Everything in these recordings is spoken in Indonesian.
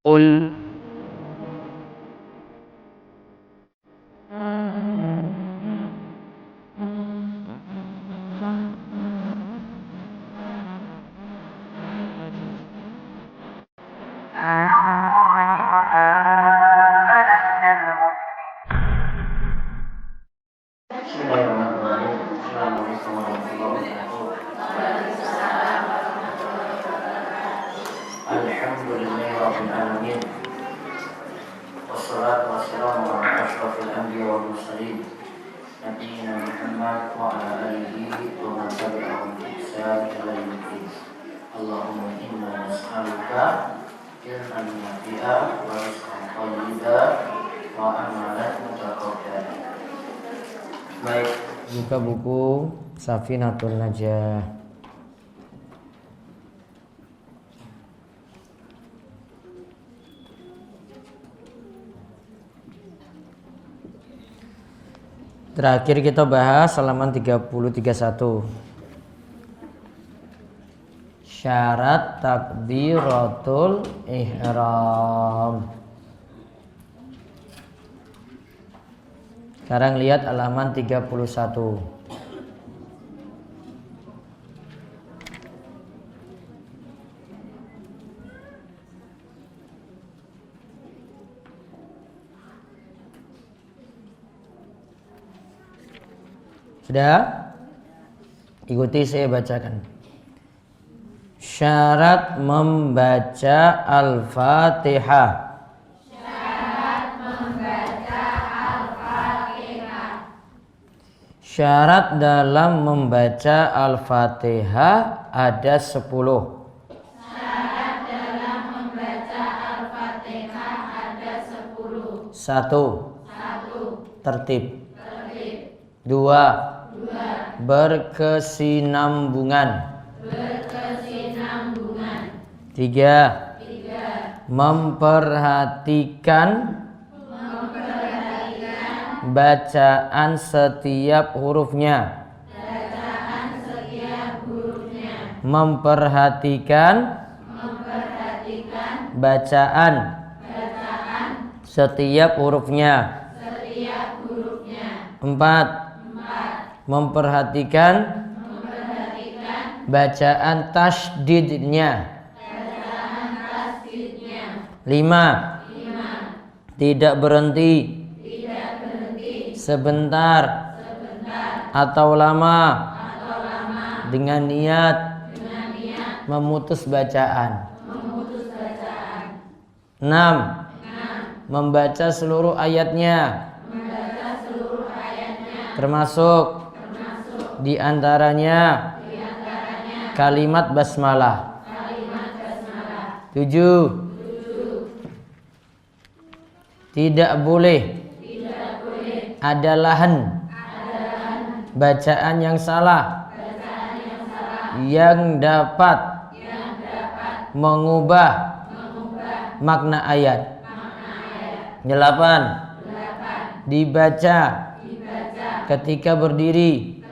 قل Alhamdulillahirrahmanirrahim. Wassalatu wassalamu ala ashrafil anbiya wal mursalin Nabiyyina Muhammad wa ala alihi wa man tabi'ahum bi ihsan ila yaumil Allahumma inna nas'aluka ilman nafi'a wa rizqan thayyiban wa amalan mutaqabbalan. Baik, buka buku Safinatul Najah. Terakhir kita bahas halaman 30-31. Syarat takbiratul ihram. Sekarang lihat halaman 31. Sudah? Ikuti saya bacakan. Syarat membaca Al-Fatihah. Syarat membaca Al-Fatihah. Syarat dalam membaca Al-Fatihah ada 10. Syarat dalam membaca Al-Fatihah ada 10. 1. Tertib. 2. Berkesinambungan. 3. Memperhatikan bacaan setiap hurufnya. Memperhatikan bacaan setiap hurufnya. 4. Memperhatikan bacaan tasydidnya. 5. Tidak berhenti sebentar atau lama dengan niat memutus bacaan. 6. Membaca seluruh ayatnya, termasuk di antaranya kalimat basmalah. 7. Tidak boleh ada lahan bacaan yang salah yang dapat mengubah makna ayat. 8. Dibaca ketika berdiri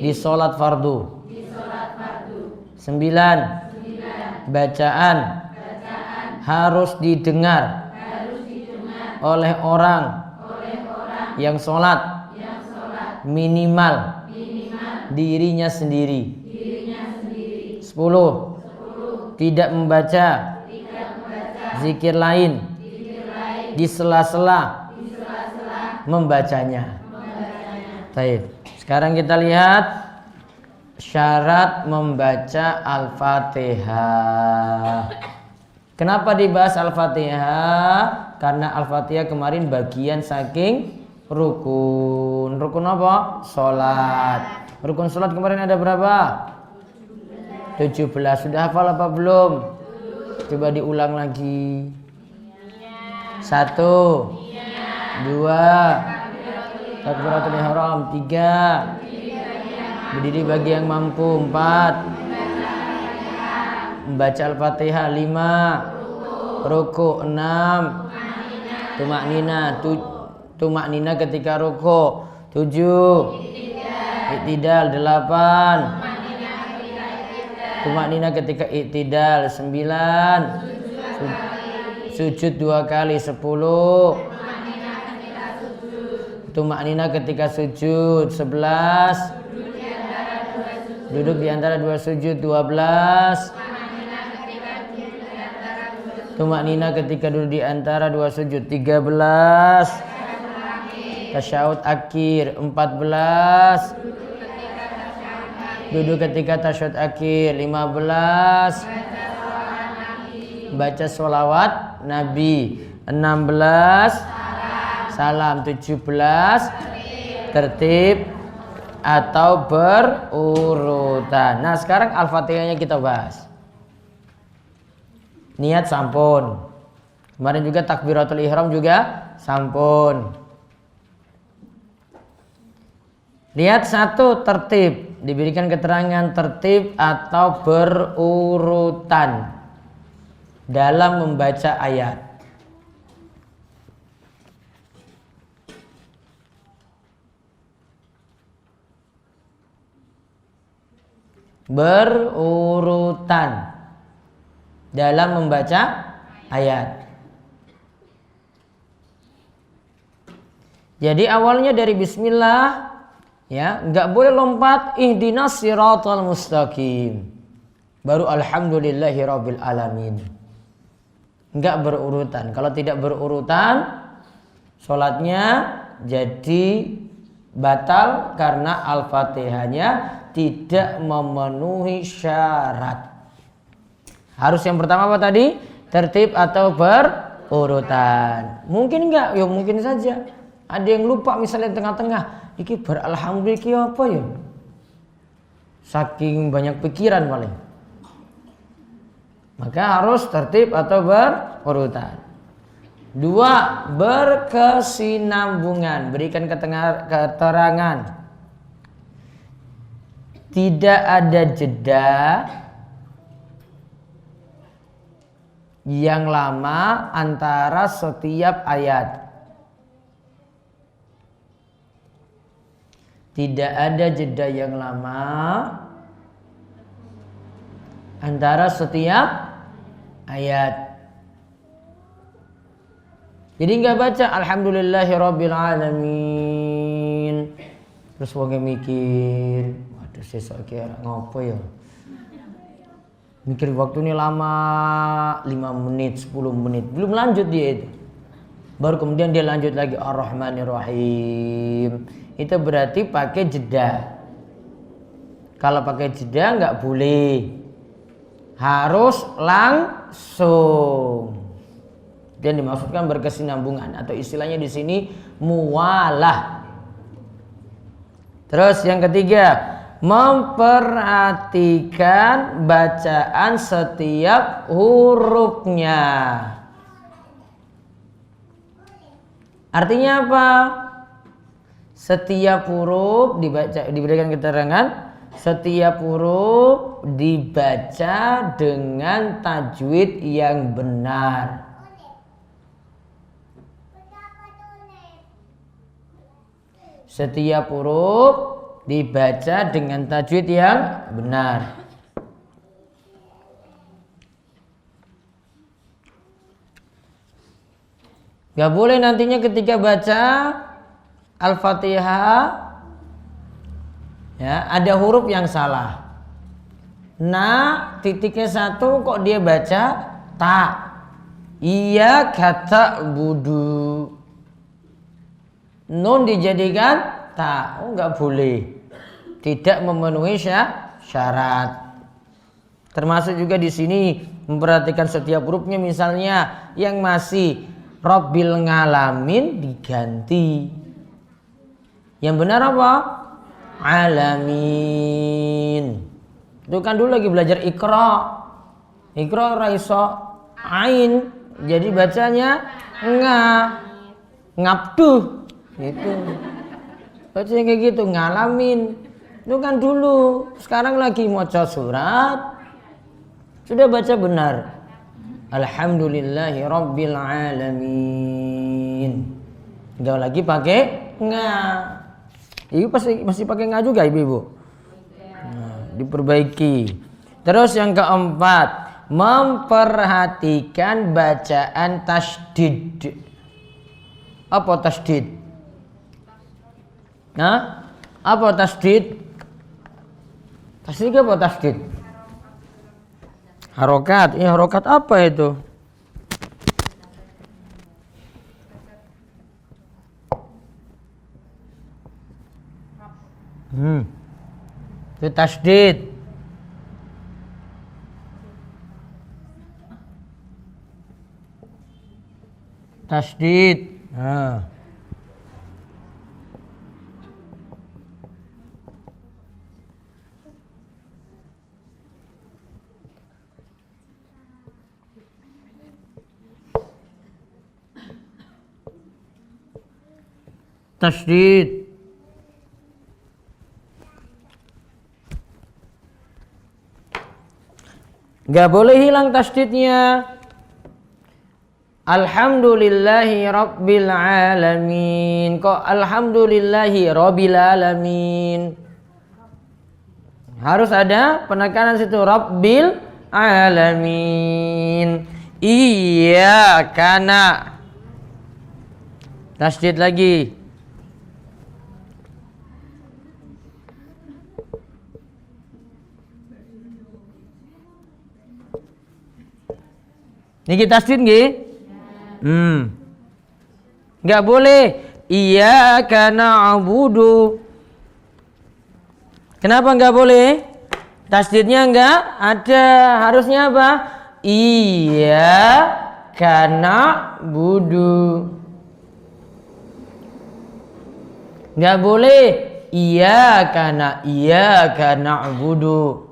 di sholat fardu. 9. Bacaan harus didengar oleh orang yang sholat minimal dirinya sendiri. 10. Tidak membaca zikir lain di sela-sela membacanya. Baik. Sekarang kita lihat syarat membaca Al-Fatihah. Kenapa dibahas Al-Fatihah? Karena Al-Fatihah kemarin bagian saking rukun. Rukun apa? Sholat. Rukun sholat kemarin ada berapa? 17. Sudah hafal apa belum? Coba diulang lagi. 1. 2. Takbiratul ihram. 3. Berdiri bagi yang mampu. 4. Membaca Al-Fatihah. 5. Ruku. 6. Tumak nina ketika ruku. 7. Iktidal. 8. Tumak nina ketika iktidal. 9. Sujud 2 kali 10. Tumaknina ketika sujud 11. Duduk di antara 2 sujud 12. Tumaknina ketika duduk di antara 2 sujud 13. Tasyahud akhir 14. Duduk ketika tasyahud akhir 15. Baca sholawat Nabi 16. Salam 17. Tertib atau berurutan. Nah, sekarang Al-Fatihahnya kita bahas. Niat sampun. Kemarin juga takbiratul ihram juga sampun. Lihat 1 tertib, diberikan keterangan tertib atau berurutan dalam membaca ayat. Berurutan dalam membaca ayat. Jadi awalnya dari bismillah, ya, nggak boleh lompat ihdinas siratal mustaqim. Baru alhamdulillahirabbil alamin. Nggak berurutan. Kalau tidak berurutan, sholatnya jadi batal karena Al-Fatihahnya tidak memenuhi syarat. Harus yang pertama apa tadi? Tertib atau berurutan. Mungkin enggak? Ya mungkin saja. Ada yang lupa misalnya tengah-tengah. Iki beralhamdulillah iki apa ya? Saking banyak pikiran paling. Maka harus tertib atau berurutan. 2. Berkesinambungan. Berikan keterangan. Tidak ada jeda yang lama antara setiap ayat. Tidak ada jeda yang lama antara setiap ayat. Jadi nggak baca alhamdulillahirabbil alamin. Terus wong mikir, waduh sesuk kira ngopo ya? Mikir waktu ini lama, 5 menit, 10 menit. Belum lanjut dia itu. Baru kemudian dia lanjut lagi Ar-Rahmanir-Rahim. Itu berarti pakai jeda. Kalau pakai jeda nggak boleh. Harus langsung. Dan dimaksudkan berkesinambungan atau istilahnya di sini muwalah. Terus yang ketiga, memperhatikan bacaan setiap hurufnya. Artinya apa? Setiap huruf dibaca, diberikan keterangan, setiap huruf dibaca dengan tajwid yang benar. Setiap huruf dibaca dengan tajwid yang benar. Gak boleh nantinya ketika baca Al-Fatihah, ya, ada huruf yang salah. Nah, titiknya 1 kok dia baca ta. Iya kata budu. Nun dijadikan ta. Oh, nggak boleh. Tidak memenuhi syarat. Termasuk juga di sini memperhatikan setiap hurufnya, misalnya yang masih Rabbil ngalamin diganti. Yang benar apa? Alamin. Itu kan dulu lagi belajar Iqra. Iqra raiso ain. Jadi bacanya ngabduh. Gitu. Bacanya kayak gitu, ngalamin. Itu kan dulu. Sekarang lagi maca surat. Sudah baca benar. Alhamdulillahi rabbil alamin. Enggak lagi pakai Ibu masih pakai juga ibu-ibu. Nah, diperbaiki. Terus yang keempat, Memperhatikan bacaan tasydid. Apa tasydid? Nah, apa tasydid? Tasydid apa tasydid? Harokat. Ini harokat apa itu? Itu tasydid. Tasydid. Nah. Tasydid. Gak boleh hilang tasydidnya. Alhamdulillahi rabbil alamin. Kok alhamdulillahi rabbil alamin? Harus ada penekanan situ, rabbil alamin. Iya kana. Tasydid lagi. Niki tasydid nggih? Nggak boleh iyyaka na'budu. Kenapa nggak boleh? Tasydidnya nggak ada. Harusnya apa? Iyyaka na'budu. Nggak boleh iyyaka na'budu.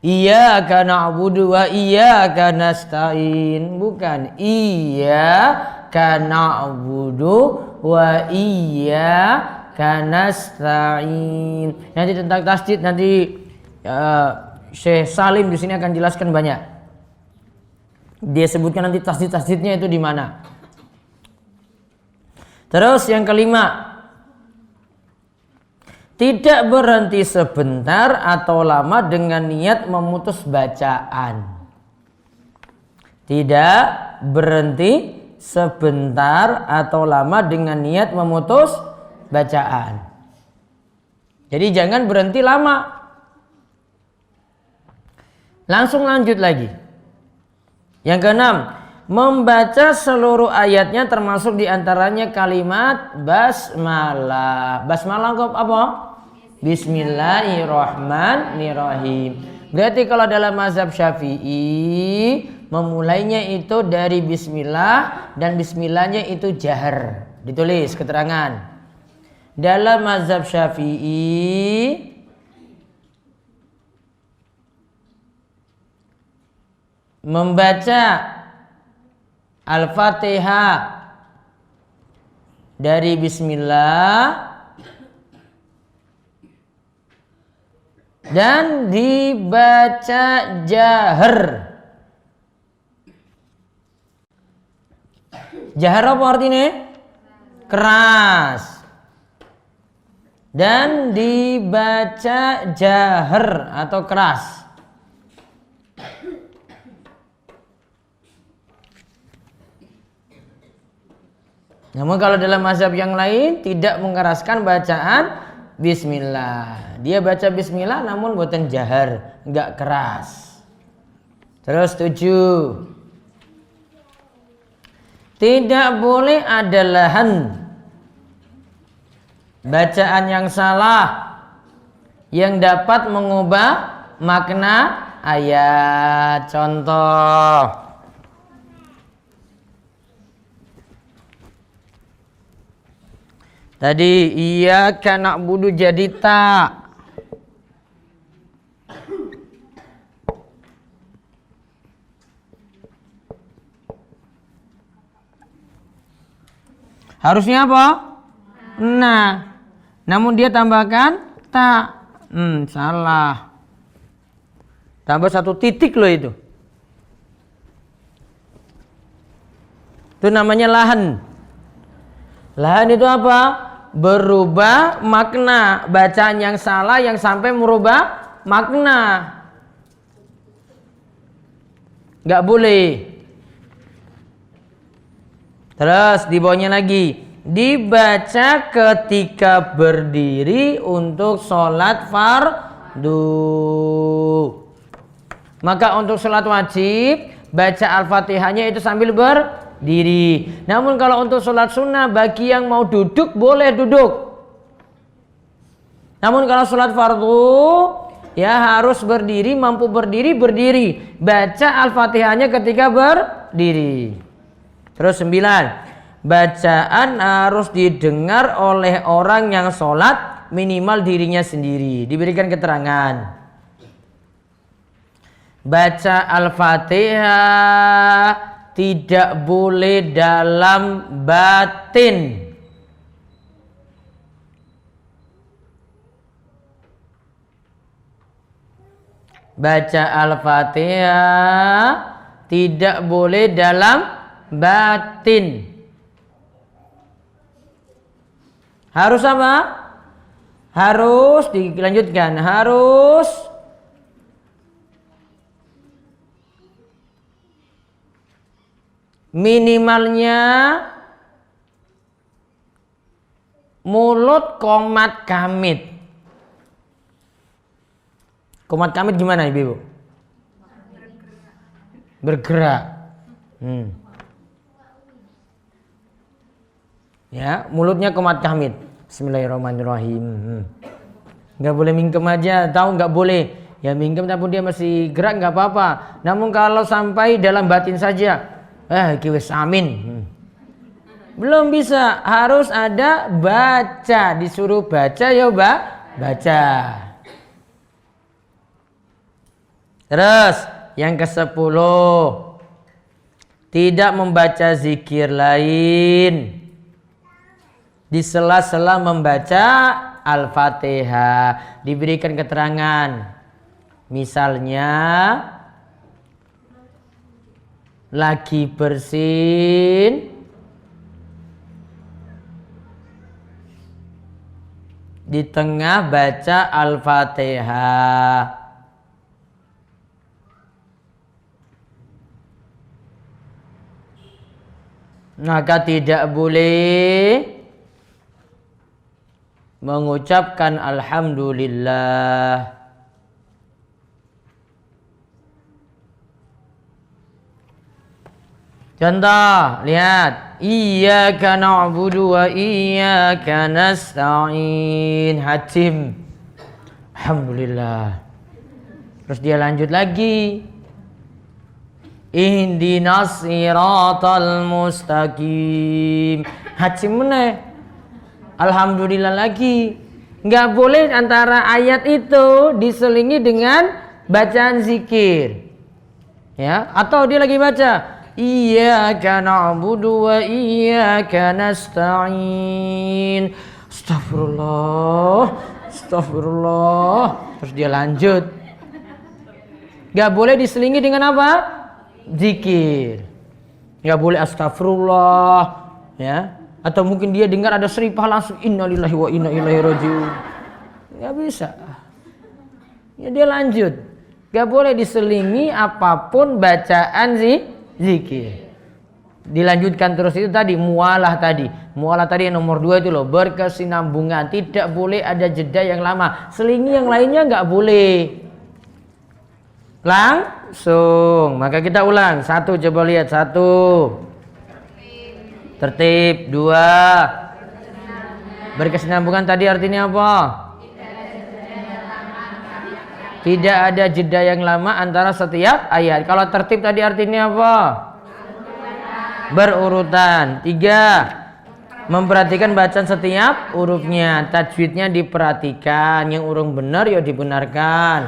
Iyyaka na'budu wa iyyaka nasta'in. Bukan iyyaka na'budu wa iyyaka nasta'in. Nanti tentang tasydid nanti Syekh Salim di sini akan jelaskan banyak. Dia sebutkan nanti tasydid-tasydidnya itu di mana. Terus yang kelima, tidak berhenti sebentar atau lama dengan niat memutus bacaan. Tidak berhenti sebentar atau lama dengan niat memutus bacaan. Jadi jangan berhenti lama. Langsung lanjut lagi. Yang keenam, membaca seluruh ayatnya termasuk diantaranya kalimat basmalah. Basmalah apa? Bismillahirrahmanirrahim. Berarti kalau dalam mazhab Syafi'i memulainya itu dari bismillah dan bismillahnya itu jahar. Ditulis keterangan. Dalam mazhab Syafi'i membaca Al-Fatihah dari bismillah dan dibaca jahar. Jahar apa artinya? Keras. Dan dibaca jahar atau keras. Namun kalau dalam mazhab yang lain tidak mengeraskan bacaan bismillah. Dia baca bismillah namun buatan jahar, enggak keras. Terus 7. Tidak boleh ada lahan bacaan yang salah yang dapat mengubah makna ayat. Contoh, tadi iyyaka na'budu jadi ta. Harusnya apa? Nah. Namun dia tambahkan ta. Salah. Tambah 1 titik loh itu. Itu namanya lahan. Lahan itu apa? Berubah makna. Bacaan yang salah yang sampai merubah makna. nggak boleh. Terus di bawahnya lagi, dibaca ketika berdiri untuk sholat fardu. Maka untuk sholat wajib, baca Al-Fatihahnya itu sambil berdiri. Namun kalau untuk sholat sunnah, bagi yang mau duduk, boleh duduk. Namun kalau sholat fardu, ya harus berdiri, mampu berdiri, berdiri. Baca Al-Fatihahnya ketika berdiri. Terus 9, bacaan harus didengar oleh orang yang sholat, minimal dirinya sendiri. Diberikan keterangan. Baca Al-Fatihah tidak boleh dalam batin. Baca Al-Fatihah tidak boleh dalam batin. Harus apa? Harus dilanjutkan. Harus minimalnya mulut qomat kamit. Qomat kamit gimana ibu? Bergerak. Ya, mulutnya qomat kamit. Bismillahirrahmanirrahim. Nggak boleh mingkem aja, tahu nggak boleh. Ya mingkem tapi dia masih gerak nggak apa-apa. Namun kalau sampai dalam batin saja, kiwis amin. Belum bisa, harus ada baca, disuruh baca ya baca. Terus yang ke-10, tidak membaca zikir lain di sela-sela membaca Al-Fatihah. Diberikan keterangan. Misalnya lagi bersin, di tengah baca Al-Fatihah. Maka tidak boleh mengucapkan Alhamdulillah. Contoh, lihat. Iyyaka na'budu wa iyyaka nasta'in. Hatim. Alhamdulillah. Terus dia lanjut lagi. Ihdinas siratal mustaqim. Hatim meneh. Alhamdulillah lagi. Nggak boleh antara ayat itu diselingi dengan bacaan zikir. Ya, atau dia lagi baca Iyyaka na'budu wa iyyaka nasta'in. Astagfirullah. Astagfirullah. Terus dia lanjut. Nggak boleh diselingi dengan apa? Zikir. Nggak boleh astagfirullah, ya. Atau mungkin dia dengar ada seripah langsung innalillahi wa inna ilaihi rajiun. Nggak bisa. Ya dia lanjut. Nggak boleh diselingi apapun bacaan zikir. Dilanjutkan terus itu tadi mualah tadi. Mualah tadi yang nomor 2 itu loh, berkesinambungan. Tidak boleh ada jeda yang lama. Selingi yang lainnya nggak boleh. Langsung. Maka kita ulang. 1, coba lihat. 1. Tertib. 2. Berkesinambungan tadi artinya apa? Tidak ada jeda yang lama antara setiap ayat. Kalau tertib tadi artinya apa? Berurutan. 3. Memperhatikan bacaan setiap hurufnya. Tajwidnya diperhatikan. Yang huruf benar ya dibenarkan.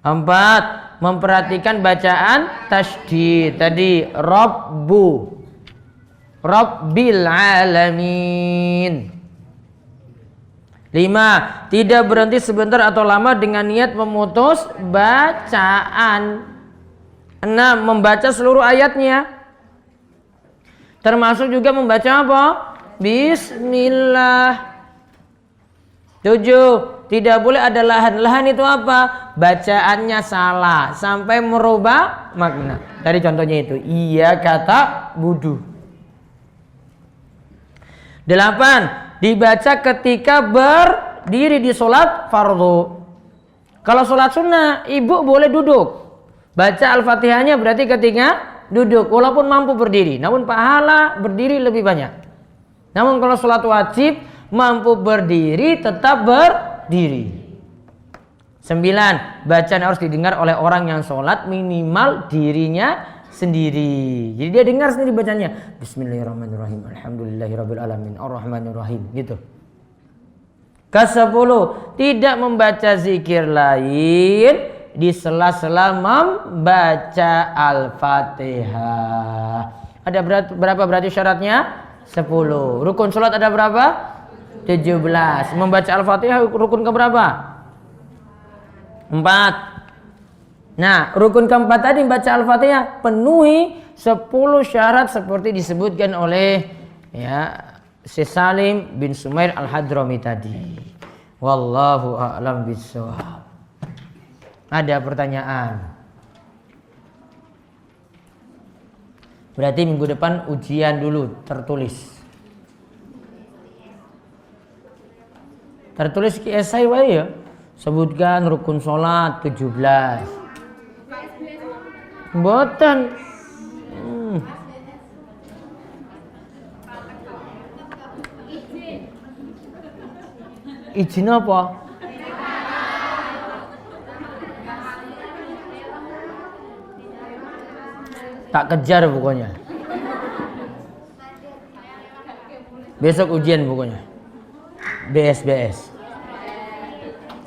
4. Memperhatikan bacaan tasydid. Tadi Rabbu, Rabbil alamin. 5. Tidak berhenti sebentar atau lama dengan niat memutus bacaan. 6. Membaca seluruh ayatnya. Termasuk juga membaca apa? Bismillah. 7. Tidak boleh ada lahan. Lahan itu apa? Bacaannya salah sampai merubah makna. Tadi contohnya itu. Iya kata budu. 8. Dibaca ketika berdiri di sholat fardu. Kalau sholat sunnah, ibu boleh duduk. Baca Al-Fatihahnya berarti ketika duduk. Walaupun mampu berdiri. Namun pahala berdiri lebih banyak. Namun kalau sholat wajib, mampu berdiri tetap berdiri. 9. Bacaan harus didengar oleh orang yang sholat minimal dirinya sendiri. Jadi dia dengar sendiri bacanya. Bismillahirrahmanirrahim. Alhamdulillahirrabbilalamin. Ar-Rahmanirrahim. Gitu. Ke-10. Tidak membaca zikir lain di sela-sela membaca Al-Fatihah. Ada berapa berarti syaratnya? 10. Rukun sholat ada berapa? 17. Membaca Al-Fatihah rukun keberapa? 4. Nah, rukun keempat tadi membaca Al-Fatihah penuhi 10 syarat seperti disebutkan oleh Syekh Salim bin Sumair Al-Hadrami tadi. Wallahu a'lam bishawab. Ada pertanyaan? Berarti minggu depan ujian dulu tertulis. Tertulis ki esai wae ya. Sebutkan rukun salat 17. Mboten. Izin apa? Tak kejar pokoknya. Besok ujian pokoknya. BS.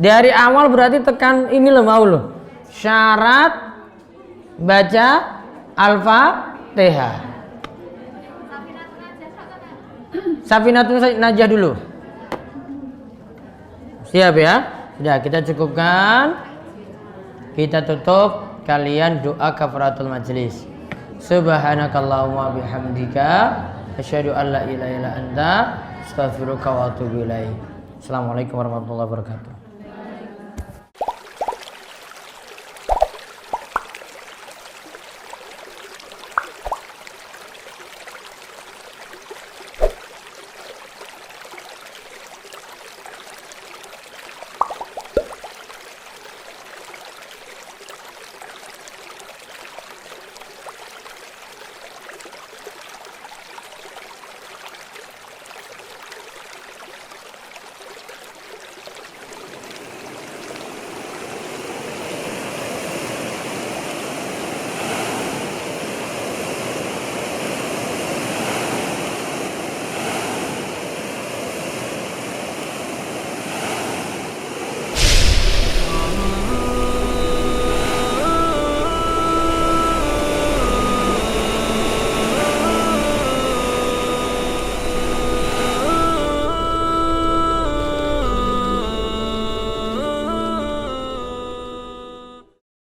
Dari awal berarti tekan ini loh mau loh. Syarat baca Al-Fatihah. Safinatun Najah dulu. Siap ya? Sudah kita cukupkan. Kita tutup, kalian doa kafaratul majlis. Subhanakallahumma bihamdika asyhadu an la ilaha illa anta astaghfiruka wa atubu ilaik. Assalamualaikum warahmatullahi wabarakatuh.